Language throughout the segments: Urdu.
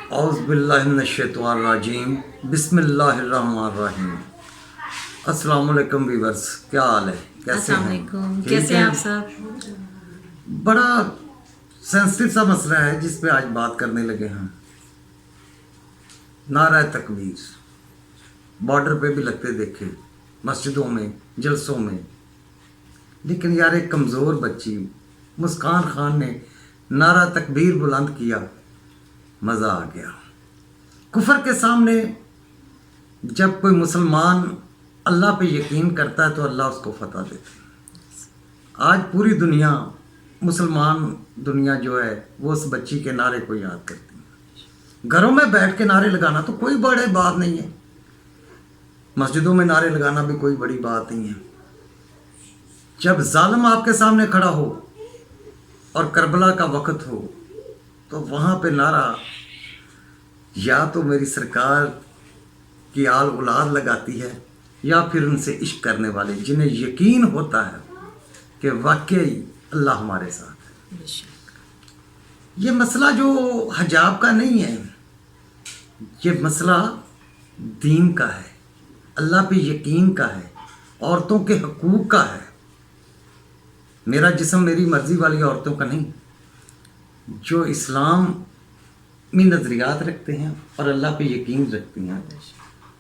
اعوذ باللہ من الشیطان الرجیم بسم اللہ الرحمن الرحیم۔ السلام علیکم ویورز، کیا حال ہے؟ کیسے السلام ہیں؟ علیکم، ٹھیک کیسے ہیں؟ ہیں آپ صاحب؟ بڑا سینسٹیو سا مسئلہ ہے جس پہ آج بات کرنے لگے ہیں۔ نعرہ تکبیر بارڈر پہ بھی لگتے دیکھے، مسجدوں میں، جلسوں میں، لیکن یار ایک کمزور بچی مسکان خان نے نعرہ تکبیر بلند کیا، مزہ آ گیا۔ کفر کے سامنے جب کوئی مسلمان اللہ پہ یقین کرتا ہے تو اللہ اس کو فتح دیتا ہے۔ آج پوری دنیا، مسلمان دنیا جو ہے وہ اس بچی کے نعرے کو یاد کرتی ہے۔ گھروں میں بیٹھ کے نعرے لگانا تو کوئی بڑی بات نہیں ہے، مسجدوں میں نعرے لگانا بھی کوئی بڑی بات نہیں ہے۔ جب ظالم آپ کے سامنے کھڑا ہو اور کربلا کا وقت ہو تو وہاں پہ نعرہ یا تو میری سرکار کی آل اولاد لگاتی ہے یا پھر ان سے عشق کرنے والے جنہیں یقین ہوتا ہے کہ واقعی اللہ ہمارے ساتھ ہے۔ یہ مسئلہ جو حجاب کا نہیں ہے، یہ مسئلہ دین کا ہے، اللہ پہ یقین کا ہے، عورتوں کے حقوق کا ہے۔ میرا جسم میری مرضی والی عورتوں کا نہیں، جو اسلام میں نظریات رکھتے ہیں اور اللہ پہ یقین رکھتی ہیں،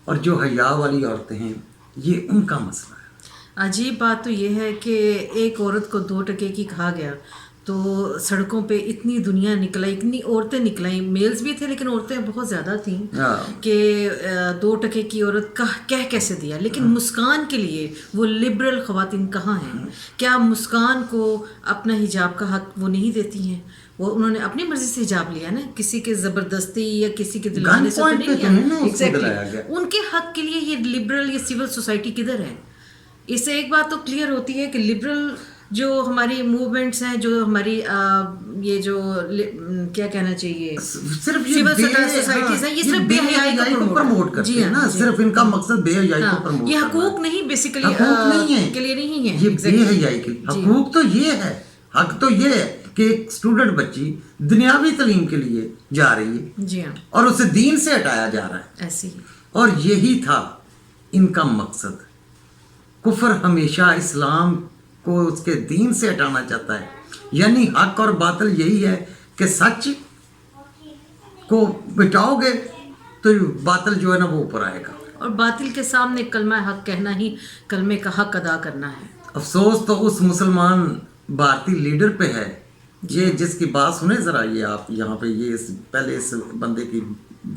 اور جو حیا والی عورتیں ہیں یہ ان کا مسئلہ ہے۔ عجیب بات تو یہ ہے کہ ایک عورت کو 2 ٹکے کی کہا گیا تو سڑکوں پہ اتنی دنیا نکل آئی، اتنی عورتیں نکل آئیں، میلز بھی تھے لیکن عورتیں بہت زیادہ تھیں کہ 2 ٹکے کی عورت کہہ کیسے دیا۔ لیکن مسکان کے لیے وہ لبرل خواتین کہاں ہیں؟ کیا مسکان کو اپنا حجاب کا حق وہ نہیں دیتی ہیں؟ وہ انہوں نے اپنی مرضی سے حجاب لیا نا، کسی کے زبردستی یا کسی کے دلانے سے تو نہیں لیا۔ ایگزیکٹلی، ان کے حق کے لیے یہ لبرل، یہ سول سوسائٹی کدھر ہے؟ اس سے ایک بات تو کلیئر ہوتی ہے کہ لبرل جو ہماری موومنٹس ہیں، جو ہماری یہ جو کیا کہنا چاہیے، صرف سول سوسائٹیز ہیں، یہ صرف بے حیائی کو پروموٹ کرتی ہیں نا، صرف ان کا مقصد بے حیائی کو پروموٹ، یہ حقوق نہیں بیسیکلی کے لیے نہیں ہے، یہ بے حیائی کے لیے۔ حقوق تو یہ ہے، حق تو یہ ہے کہ ایک اسٹوڈنٹ بچی دنیاوی تعلیم کے لیے جا رہی ہے، جی ہاں، اور اسے دین سے ہٹایا جا رہا ہے، ایسے ہی۔ اور یہی تھا ان کا مقصد۔ کفر ہمیشہ اسلام کو اس کے دین سے ہٹانا چاہتا ہے، یعنی حق اور باطل یہی ہے کہ سچ کو بچاؤ گے تو باطل جو ہے نا وہ اوپر آئے گا، اور باطل کے سامنے کلمہ حق کہنا ہی کلمے کا حق ادا کرنا ہے۔ افسوس تو اس مسلمان بھارتی لیڈر پہ ہے، یہ جس کی بات سنیں ذرا، یہ آپ یہاں پہ یہ پہلے اس بندے کی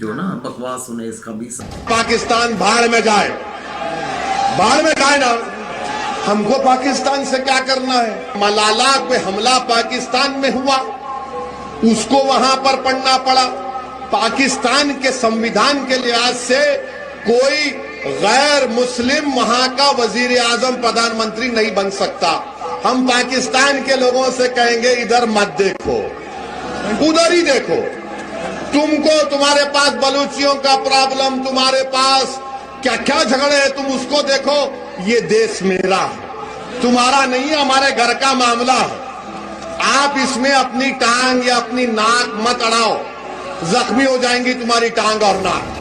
جو نا بکواس سنیں، اس کا بھی پاکستان بھاڑ میں جائے، بھاڑ میں جائے نا، ہم کو پاکستان سے کیا کرنا ہے؟ ملالہ پہ حملہ پاکستان میں ہوا، اس کو وہاں پر پڑھنا پڑا۔ پاکستان کے سمویدھان کے لحاظ سے کوئی غیر مسلم وہاں کا وزیر اعظم پردھان منتری نہیں بن سکتا۔ ہم پاکستان کے لوگوں سے کہیں گے ادھر مت دیکھو، ادھر ہی دیکھو۔ تم کو تمہارے پاس بلوچیوں کا پرابلم، تمہارے پاس کیا کیا جھگڑے ہیں، تم اس کو دیکھو۔ یہ دیش میرا ہے، تمہارا نہیں ہے، ہمارے گھر کا معاملہ ہے۔ آپ اس میں اپنی ٹانگ یا اپنی ناک مت اڑاؤ، زخمی ہو جائیں گی تمہاری ٹانگ اور ناک۔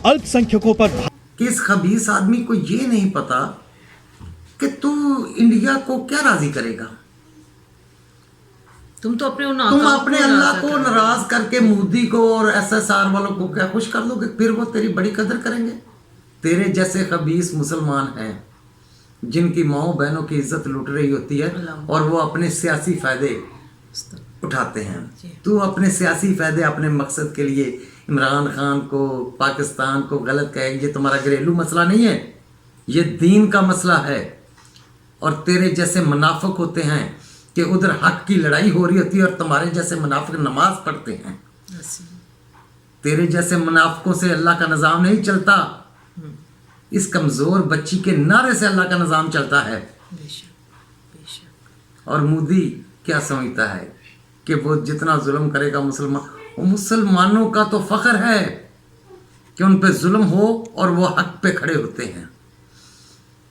الپ سنکھیکوں پر اس خبیث آدمی کو یہ نہیں پتا کہ تو انڈیا کو کیا راضی کرے گا۔ تم اپنے اللہ کو ناراض کر کے مودی کو اور ایس ایس آر والوں کو کیا خوش کر دو گے، پھر وہ تیری بڑی قدر کریں گے۔ تیرے جیسے خبیث مسلمان ہیں جن کی ماؤں بہنوں کی عزت لوٹ رہی ہوتی ہے اور وہ اپنے سیاسی فائدے اٹھاتے ہیں۔ تو اپنے سیاسی فائدے، اپنے مقصد کے لیے عمران خان کو، پاکستان کو غلط کہے، یہ تمہارا گھریلو مسئلہ نہیں ہے، یہ دین کا مسئلہ ہے۔ اور تیرے جیسے منافق ہوتے ہیں کہ ادھر حق کی لڑائی ہو رہی ہوتی ہے اور تمہارے جیسے منافق نماز پڑھتے ہیں۔ تیرے جیسے منافقوں سے اللہ کا نظام نہیں چلتا، اس کمزور بچی کے نعرے سے اللہ کا نظام چلتا ہے۔ اور مودی کیا سمجھتا ہے کہ وہ جتنا ظلم کرے گا مسلمانوں کا تو فخر ہے کہ ان پہ ظلم ہو اور وہ حق پہ کھڑے ہوتے ہیں۔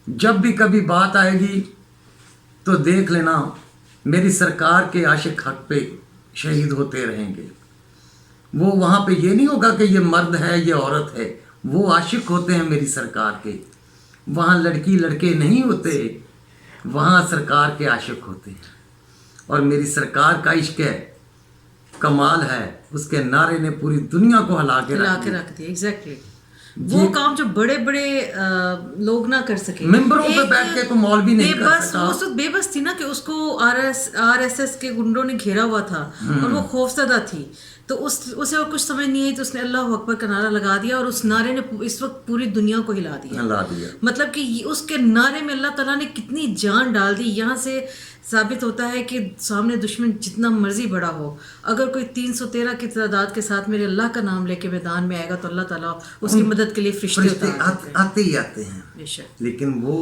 جب بھی کبھی بات آئے گی تو دیکھ لینا میری سرکار کے عاشق حق پہ شہید ہوتے رہیں گے۔ وہ وہاں پہ یہ نہیں ہوگا کہ یہ مرد ہے یہ عورت ہے، وہ عاشق ہوتے ہیں میری سرکار کے. وہاں لڑکی لڑکے نہیں ہوتے، وہاں سرکار کے عاشق ہوتے ہیں. اور میری سرکار کا عشق ہے، کمال ہے، اس کے نعرے نے پوری دنیا کو ہلا کے رکھ دیا. رکھ دیا. ایگزیکٹلی وہ کام جو بڑے بڑے لوگ نہ کر سکے. ممبروں پہ بیٹھ کے تو مولوی نہیں کر سکتا. وہ اس بے بس تھی نا کہ اس کو آر ایس ایس کے گنڈوں نے گھیرا ہوا تھا اور وہ خوفزدہ تھی، تو اسے اور کچھ سمجھ نہیں آئی تو اس نے اللہ اکبر کا نعرہ لگا دیا، اور اس نعرے نے اس وقت پوری دنیا کو ہلا دیا. مطلب کہ اس کے نعرے میں اللہ تعالیٰ نے کتنی جان ڈال دی. یہاں سے ثابت ہوتا ہے کہ سامنے دشمن جتنا مرضی بڑا ہو، اگر کوئی 313 کی تعداد کے ساتھ میرے اللہ کا نام لے کے میدان میں آئے گا تو اللہ تعالیٰ اس کی مدد کے لیے فرشتے آتے ہی آتے ہیں. لیکن وہ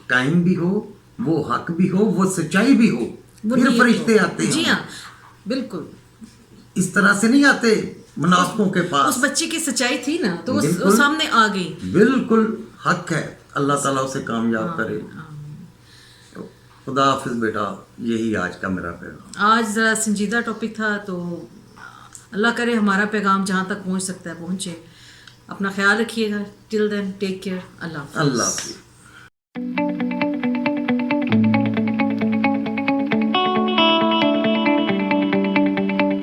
ٹائم بھی ہو، وہ حق بھی ہو، وہ سچائی بھی ہو، پھر فرشتے آتے ہیں. جی ہاں بالکل، اس طرح سے نہیں آتے منافقوں کے پاس. اس بچی کی سچائی تھی نا تو وہ سامنے آ گئی. بالکل حق ہے، اللہ تعالیٰ اسے کامیاب کرے. خدا حافظ بیٹا، یہی آج کا میرا پیغام. آج ذرا سنجیدہ ٹاپک تھا، تو اللہ کرے ہمارا پیغام جہاں تک پہنچ سکتا ہے پہنچے. اپنا خیال رکھیے گا. ٹل دین ٹیک کیئر. اللہ حافظ.